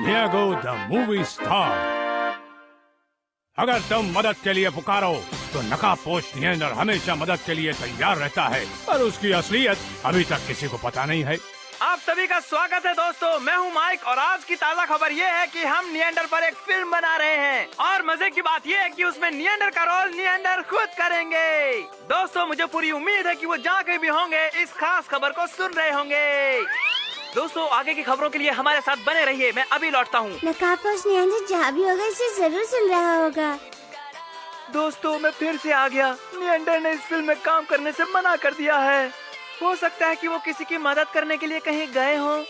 नियागो the movie star. अगर तुम मदद के लिए पुकारो तो नकाबपोश नियंडर हमेशा मदद के लिए तैयार रहता है, पर उसकी असलियत अभी तक किसी को पता नहीं है। आप सभी का स्वागत है दोस्तों, मैं हूं माइक और आज की ताज़ा खबर ये है कि हम नियंडर पर एक फिल्म बना रहे हैं और मजे की बात ये है कि उसमें नियंडर का रोल नियंडर खुद करेंगे। दोस्तों मुझे पूरी उम्मीद है कि वो जहाँ कहीं भी होंगे इस खास खबर को सुन रहे होंगे। दोस्तों आगे की खबरों के लिए हमारे साथ बने रहिए, मैं अभी लौटता हूँ। नकाबपोश नियंडर जहाँ भी होगा इसे जरूर सुन रहा होगा। दोस्तों मैं फिर से आ गया। नियंडर ने इस फिल्म में काम करने से मना कर दिया है। हो सकता है कि वो किसी की मदद करने के लिए कहीं गए हों।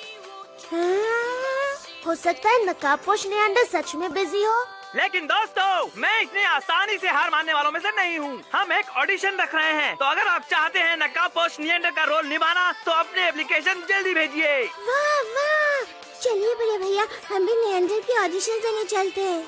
हो सकता है नकाबपोश नियंडर सच में बिजी हो। लेकिन दोस्तों मैं इतनी आसानी से हार मानने वालों में से नहीं हूँ। हम एक ऑडिशन रख रहे हैं, तो अगर आप चाहते हैं नकाबपोश नियंडर का रोल निभाना तो अपने एप्लीकेशन जल्दी भेजिए। वाह वाह, चलिए बड़े भैया हम भी नियंडर की ऑडिशन देने चलते हैं।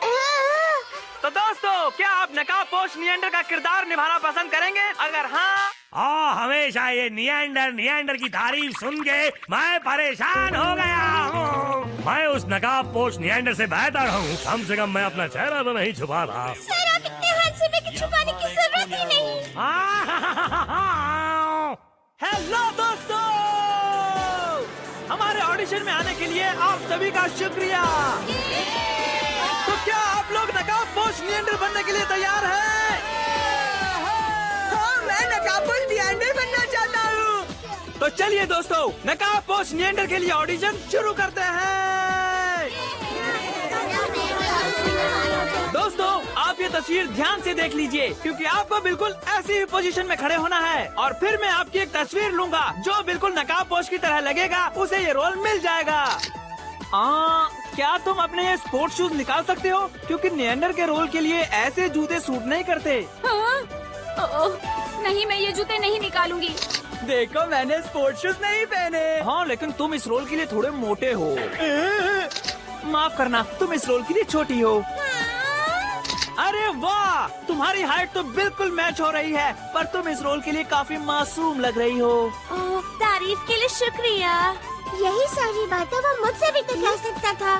तो दोस्तों क्या आप नकाबपोश नियंडर का किरदार निभाना पसंद करेंगे? अगर हाँ, हमेशा ये नियंडर की तारीफ सुन के मैं परेशान हो गया हूँ। मैं उस नकाबपोश नियंडर से बेहतर हूँ। कम से कम मैं अपना चेहरा तो नहीं छुपा रहा। सर आप इतने हैंडसम हैं कि छुपाने की जरूरत ही नहीं। हेलो दोस्तों, हमारे ऑडिशन में आने के लिए आप सभी का शुक्रिया। तो क्या आप लोग नकाबपोश नियंडर बनने के लिए तैयार हैं? हाँ, मैं नकाबपोश नियंडर बनना चाहता हूँ। तो चलिए दोस्तों नकाबपोश नियंडर के लिए ऑडिशन शुरू करते हैं। दोस्तों आप ये तस्वीर ध्यान से देख लीजिए क्योंकि आपको बिल्कुल ऐसी ही पोजीशन में खड़े होना है और फिर मैं आपकी एक तस्वीर लूंगा जो बिल्कुल नकाबपोश की तरह लगेगा, उसे ये रोल मिल जाएगा। क्या तुम अपने ये स्पोर्ट्स शूज निकाल सकते हो? क्योंकि नियंडर के रोल के लिए ऐसे जूते सूट नहीं करते। नहीं, मैं ये जूते नहीं निकालूंगी। देखो मैंने स्पोर्ट्स शूज नहीं पहने। हाँ लेकिन तुम इस रोल के लिए थोड़े मोटे हो। माफ करना, तुम इस रोल के लिए छोटी हो। अरे वाह, तुम्हारी हाइट तो बिल्कुल मैच हो रही है, पर तुम इस रोल के लिए काफी मासूम लग रही हो। तारीफ के लिए शुक्रिया। यही सारी बातें वो मुझसे भी तो कह सकता था।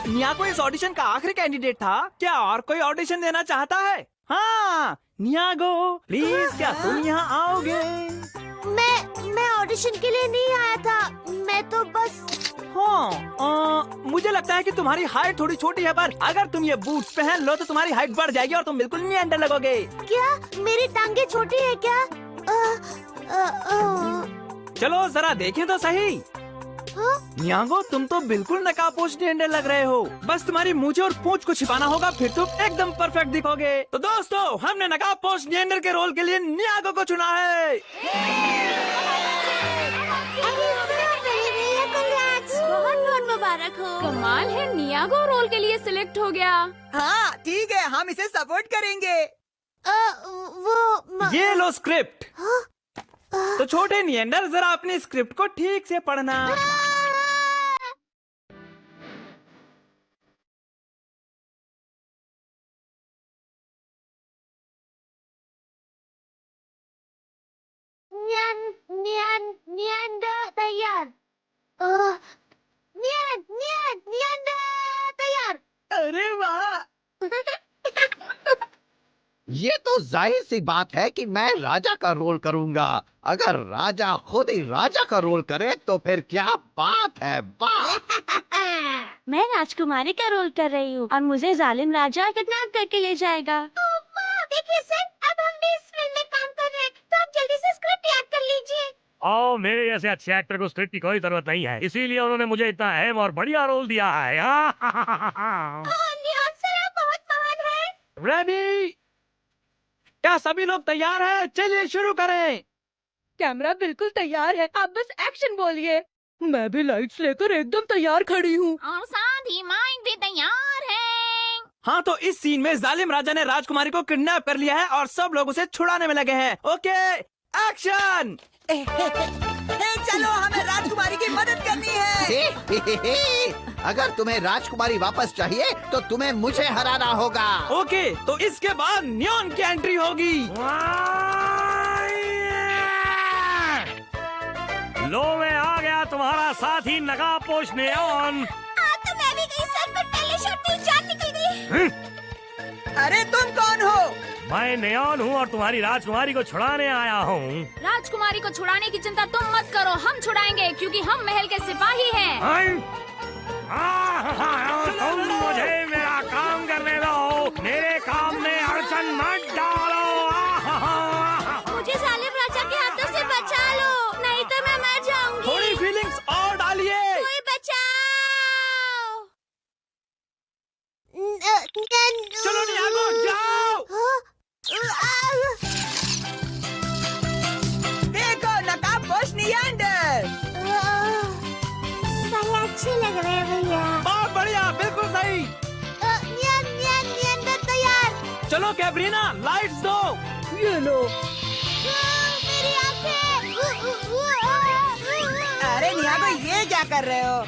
नियागो इस ऑडिशन का आखिरी कैंडिडेट था। क्या और कोई ऑडिशन देना चाहता है? हाँ नियागो प्लीज, क्या तुम यहाँ आओगे? मैं ऑडिशन के लिए नहीं आया था, मैं तो बस। हाँ मुझे लगता है कि तुम्हारी हाइट थोड़ी छोटी है, पर अगर तुम ये बूट्स पहन लो तो तुम्हारी हाइट बढ़ जाएगी और तुम बिल्कुल नियंडर लगोगे। क्या मेरी टांगे छोटी है क्या? चलो जरा देखें तो सही। नियागो तुम तो बिल्कुल नकाबपोश नियंडर लग रहे हो। बस तुम्हारी मूंछें और पूंछ को छिपाना होगा, फिर तुम एकदम परफेक्ट दिखोगे। तो दोस्तों हमने नकाबपोश नियंडर के रोल के लिए नियागो को चुना है। बहुत बहुत मुबारक हो। कमाल है, नियागो रोल के लिए सिलेक्ट हो गया। हाँ ठीक है, हम इसे सपोर्ट करेंगे। ये लो स्क्रिप्ट। तो छोटे नियंडर जरा अपनी स्क्रिप्ट को ठीक से पढ़ना। नियंडर तैयार। नियंडर तैयार। अरे वाह, ये तो जाहिर सी बात है कि मैं राजा का रोल करूंगा। अगर राजा खुद ही राजा का रोल करे तो फिर क्या बात है। मैं राजकुमारी का रोल कर रही हूँ और मुझे जालिम राजा किडनैप करके ले जाएगा। देखिए सर, अब हम भी इस फिल्म में काम कर रहे हैं, तो आप जल्दी से स्क्रिप्ट याद कर लीजिए। मेरे जैसे अच्छे एक्टर को स्क्रिप्ट की कोई जरूरत नहीं है, इसीलिए उन्होंने मुझे इतना अहम और बढ़िया रोल दिया है। निहाल सर आप बहुत महान हैं। रेडी? क्या सभी लोग तैयार हैं? चलिए शुरू करें। कैमरा बिल्कुल तैयार है, आप बस एक्शन बोलिए। मैं भी लाइट्स लेकर एकदम तैयार खड़ी हूँ। और साथ ही माइक भी तैयार है। हाँ तो इस सीन में जालिम राजा ने राजकुमारी को किडनैप कर लिया है और सब लोग उसे छुड़ाने में लगे हैं। Okay action. चलो हमें राजकुमारी की मदद करनी है। अगर तुम्हें राजकुमारी वापस चाहिए तो तुम्हें मुझे हराना होगा। ओके तो इसके बाद नियॉन की एंट्री होगी। लो मैं आ गया तुम्हारा साथी नकाबपोश नियॉन। तो मैं भी गई सर, पर पहले शॉट में जान निकल गई। अरे तुम कौन हो? मैं नियॉन हूँ और तुम्हारी राजकुमारी को छुड़ाने आया हूँ। राजकुमारी को छुड़ाने की चिंता तुम मत करो, हम छुड़ाएंगे क्योंकि हम महल के सिपाही हैं। तुम मुझे मेरा काम करने दो, मेरे काम में अड़चन मत डालो। मुझे जालिम राजा के हाथों से बचा लो, नहीं तो मैं मर जाऊंगी। थोड़ी फीलिंग्स और डालिए। कोई बचाओ। चलो नियागो जाओ। देखो नकाबपोश नियांडर। बड़े अच्छे लग रहे हैं भैया। बहुत बढ़िया, बिल्कुल सही। नियांडर तैयार। चलो कैब्रीना, लाइट्स दो। ये लो। मेरी आंखें। अरे नियागो ये क्या कर रहे हो?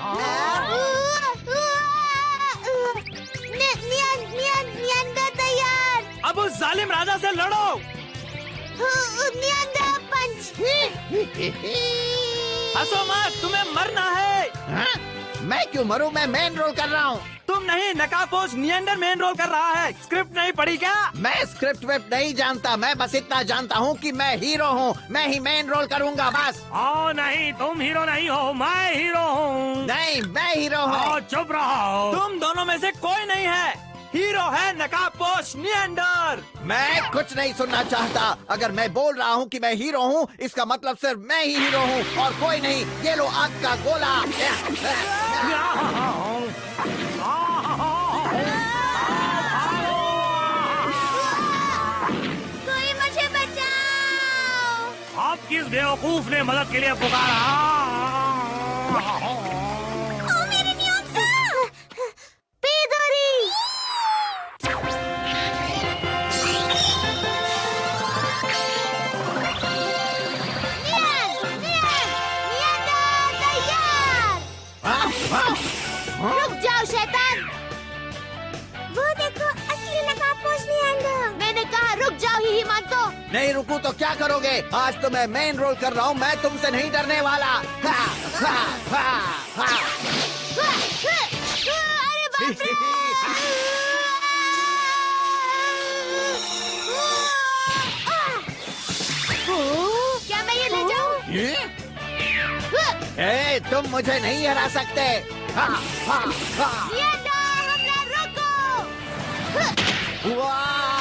नियांडर तैयार। अब उस जालिम राजा से लड़ो। नियांडर पंच। हंसो मत, तुम्हें मरना है। हाँ? मैं क्यों मरूं? मैं मेन रोल कर रहा हूँ। तुम नहीं, नकाबपोश नियांडर मेन रोल कर रहा है। स्क्रिप्ट नहीं पढ़ी क्या? मैं स्क्रिप्ट वेब नहीं जानता, मैं बस इतना जानता हूँ कि मैं हीरो हूँ, मैं ही मेन रोल करूँगा बस। ओ नहीं, तुम हीरो नहीं हो, मैं हीरो हूँ। नहीं, मैं हीरो हूँ। चुप रहो। तुम दोनों में से कोई नहीं है। हीरो है नकाबपोश नियांडर। मैं कुछ नहीं सुनना चाहता। अगर मैं बोल रहा हूँ कि मैं हीरो हूँ, इसका मतलब सिर्फ मैं ही हीरो हूँ और कोई नहीं। ये लो आग का गोला। कोई मुझे बचाओ। अब किस बेवकूफ ने मदद के लिए पुकारा? ओ मेरे नियॉन सर। पेदरी। नियांडर तैयार। रुक जाओ शैतान। वो देखो, असली नकाबपोश नियांडर। मैंने कहा रुक जाओ ही मान तो। नहीं रुकूं तो क्या करोगे? आज तो मैं मेन रोल कर रहा हूँ, मैं तुमसे नहीं डरने वाला। हा, हा, हा, हा। अरे बाप रे। क्या मैं ये ले जाऊं? ए, तुम मुझे नहीं हरा सकते। हा, हा, हा। नियांडर, हमने रुको। वाह!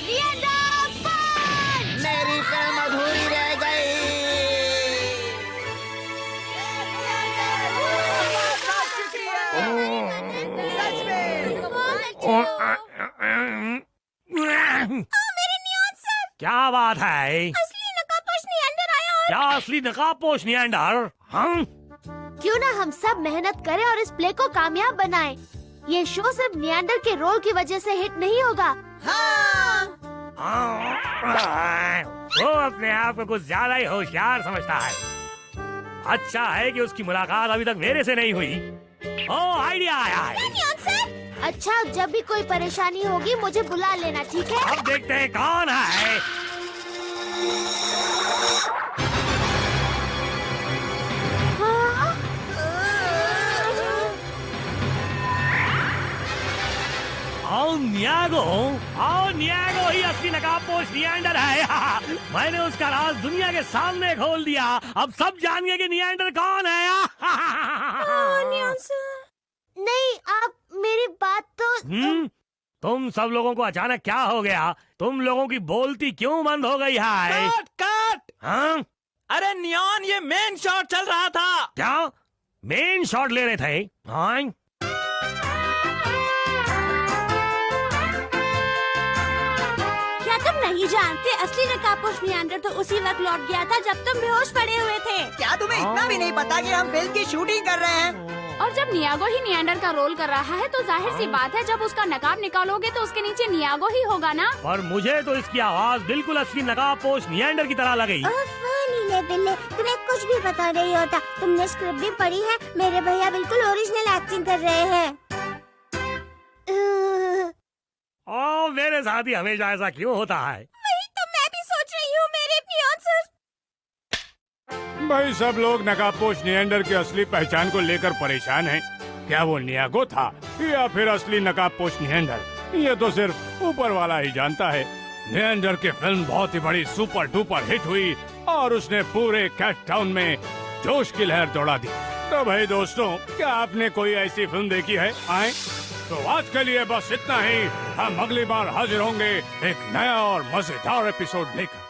नियांडर पंच। मेरी फिल्म अधूरी रह गई। सच में। मेरे नियॉन सर। क्या बात है? असली नकाबपोश नियांडर आया और क्या असली नकाबपोश नियांडर? हम क्यों ना हम सब मेहनत करें और इस प्ले को कामयाब बनाएं। ये शो सिर्फ नियांडर के रोल की वजह से हिट नहीं होगा। वो अपने आप को कुछ ज्यादा ही होशियार समझता है। अच्छा है कि उसकी मुलाकात अभी तक मेरे से नहीं हुई। ओ आइडिया आया है। Neon sir. अच्छा, जब भी कोई परेशानी होगी मुझे बुला लेना, ठीक है? अब देखते हैं कौन है। आओ नियागो ही असली नकाबपोश नियांडर है। मैंने उसका राज दुनिया के सामने खोल दिया। अब सब जान गए कि नियांडर कौन है। Neon sir. नहीं, आप मेरी बात तो। तुम सब लोगों को अचानक क्या हो गया? तुम लोगों की बोलती क्यों बंद हो गई है? Cut cut. हाँ? अरे नियॉन, ये मेन शॉट चल रहा था। क्या मेन शॉट ले रहे थे? हाँ? क्या तुम नहीं जानते असली नकाबपोश नियांडर तो उसी वक्त लौट गया था जब तुम बेहोश पड़े हुए थे। क्या तुम्हें इतना भी नहीं पता कि हम फिल्म की शूटिंग कर रहे हैं? और जब नियागो ही नियांडर का रोल कर रहा है तो जाहिर सी बात है जब उसका नकाब निकालोगे तो उसके नीचे नियागो ही होगा ना। पर मुझे तो इसकी आवाज बिल्कुल असली नकाबपोश नियांडर की तरह लगी। नीले बिल्ले, तुम्हें कुछ भी पता नहीं होता। तुमने स्क्रिप्ट भी पढ़ी है। मेरे भैया बिल्कुल ओरिजिनल एक्टिंग कर रहे हैं। ओ मेरे साथ ही हमेशा ऐसा क्यों होता है? वही तो मैं भी सोच रही हूँ मेरे नियॉन सर। भाई सब लोग नकाबपोश नियांडर की असली पहचान को लेकर परेशान हैं। क्या वो नियागो था या फिर असली नकाबपोश नियंडर, ये तो सिर्फ ऊपर वाला ही जानता है। नियंडर की फिल्म बहुत ही बड़ी सुपर डुपर हिट हुई और उसने पूरे कैट टाउन में जोश की लहर दौड़ा दी। तो भाई दोस्तों, क्या आपने कोई ऐसी फिल्म देखी है? आए तो आज के लिए बस इतना ही। हम अगली बार हाजिर होंगे एक नया और मजेदार एपिसोड लेकर।